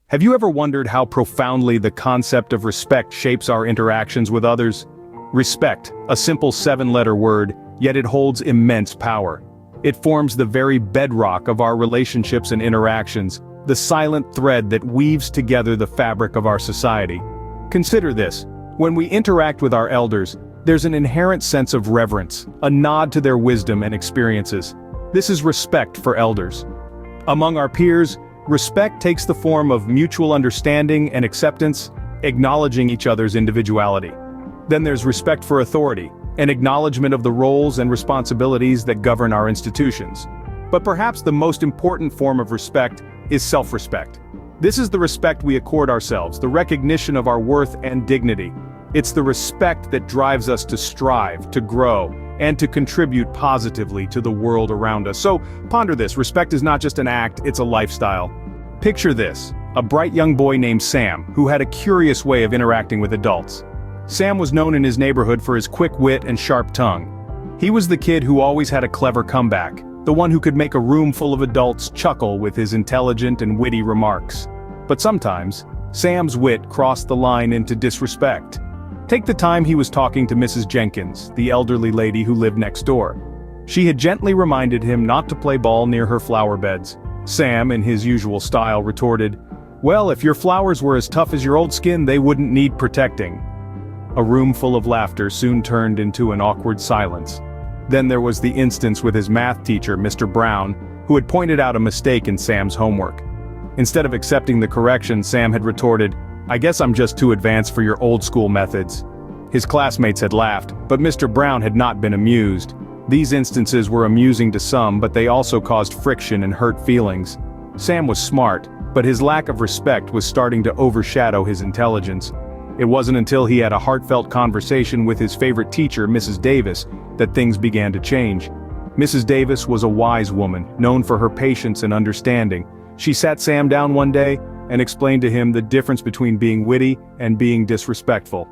Have you ever wondered how profoundly the concept of respect shapes our interactions with others? Respect, a simple 7-letter word, yet it holds immense power. It forms the very bedrock of our relationships and interactions, the silent thread that weaves together the fabric of our society. Consider this: when we interact with our elders, there's an inherent sense of reverence, a nod to their wisdom and experiences. This is respect for elders. Among our peers, respect takes the form of mutual understanding and acceptance, acknowledging each other's individuality. Then there's respect for authority, an acknowledgement of the roles and responsibilities that govern our institutions. But perhaps the most important form of respect is self-respect. This is the respect we accord ourselves, the recognition of our worth and dignity. It's the respect that drives us to strive, to grow, and to contribute positively to the world around us. So, ponder this: respect is not just an act, it's a lifestyle. Picture this: a bright young boy named Sam, who had a curious way of interacting with adults. Sam was known in his neighborhood for his quick wit and sharp tongue. He was the kid who always had a clever comeback, the one who could make a room full of adults chuckle with his intelligent and witty remarks. But sometimes, Sam's wit crossed the line into disrespect. Take the time he was talking to Mrs. Jenkins, the elderly lady who lived next door. She had gently reminded him not to play ball near her flower beds. Sam, in his usual style, retorted, "Well, if your flowers were as tough as your old skin, they wouldn't need protecting." A room full of laughter soon turned into an awkward silence. Then there was the instance with his math teacher, Mr. Brown, who had pointed out a mistake in Sam's homework. Instead of accepting the correction, Sam had retorted, "I guess I'm just too advanced for your old-school methods." His classmates had laughed, but Mr. Brown had not been amused. These instances were amusing to some, but they also caused friction and hurt feelings. Sam was smart, but his lack of respect was starting to overshadow his intelligence. It wasn't until he had a heartfelt conversation with his favorite teacher, Mrs. Davis, that things began to change. Mrs. Davis was a wise woman, known for her patience and understanding. She sat Sam down one day and explained to him the difference between being witty and being disrespectful.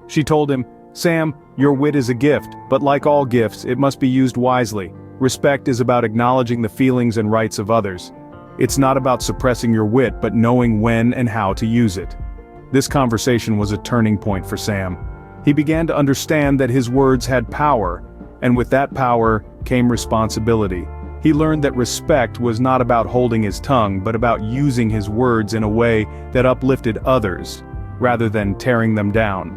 She told him, "Sam, your wit is a gift, but like all gifts, it must be used wisely. Respect is about acknowledging the feelings and rights of others. It's not about suppressing your wit, but knowing when and how to use it." This conversation was a turning point for Sam. He began to understand that his words had power, and with that power came responsibility. He learned that respect was not about holding his tongue, but about using his words in a way that uplifted others, rather than tearing them down.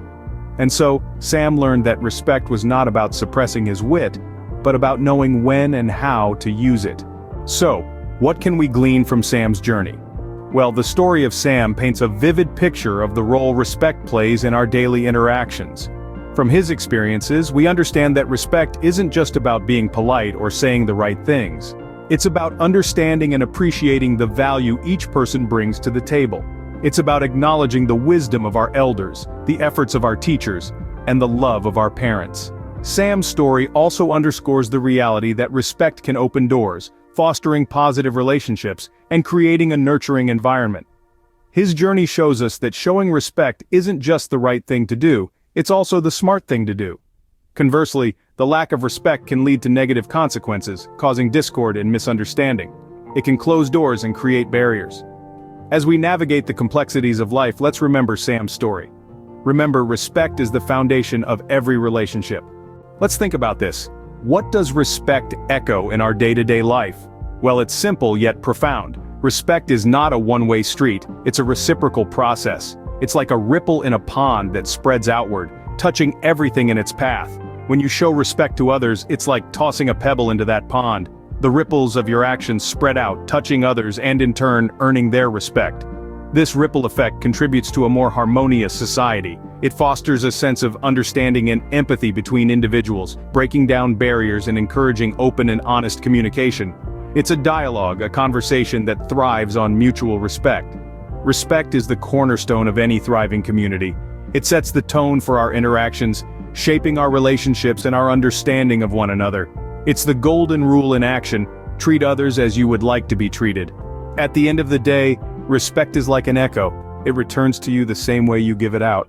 And so, Sam learned that respect was not about suppressing his wit, but about knowing when and how to use it. So, what can we glean from Sam's journey? Well, the story of Sam paints a vivid picture of the role respect plays in our daily interactions. From his experiences, we understand that respect isn't just about being polite or saying the right things. It's about understanding and appreciating the value each person brings to the table. It's about acknowledging the wisdom of our elders, the efforts of our teachers, and the love of our parents. Sam's story also underscores the reality that respect can open doors, fostering positive relationships, and creating a nurturing environment. His journey shows us that showing respect isn't just the right thing to do, it's also the smart thing to do. Conversely, the lack of respect can lead to negative consequences, causing discord and misunderstanding. It can close doors and create barriers. As we navigate the complexities of life, let's remember Sam's story. Remember, respect is the foundation of every relationship. Let's think about this. What does respect echo in our day-to-day life? Well, it's simple yet profound. Respect is not a one-way street, it's a reciprocal process. It's like a ripple in a pond that spreads outward, touching everything in its path. When you show respect to others, it's like tossing a pebble into that pond. The ripples of your actions spread out, touching others and in turn, earning their respect. This ripple effect contributes to a more harmonious society. It fosters a sense of understanding and empathy between individuals, breaking down barriers and encouraging open and honest communication. It's a dialogue, a conversation that thrives on mutual respect. Respect is the cornerstone of any thriving community. It sets the tone for our interactions, shaping our relationships and our understanding of one another. It's the golden rule in action: treat others as you would like to be treated. At the end of the day, respect is like an echo. It returns to you the same way you give it out.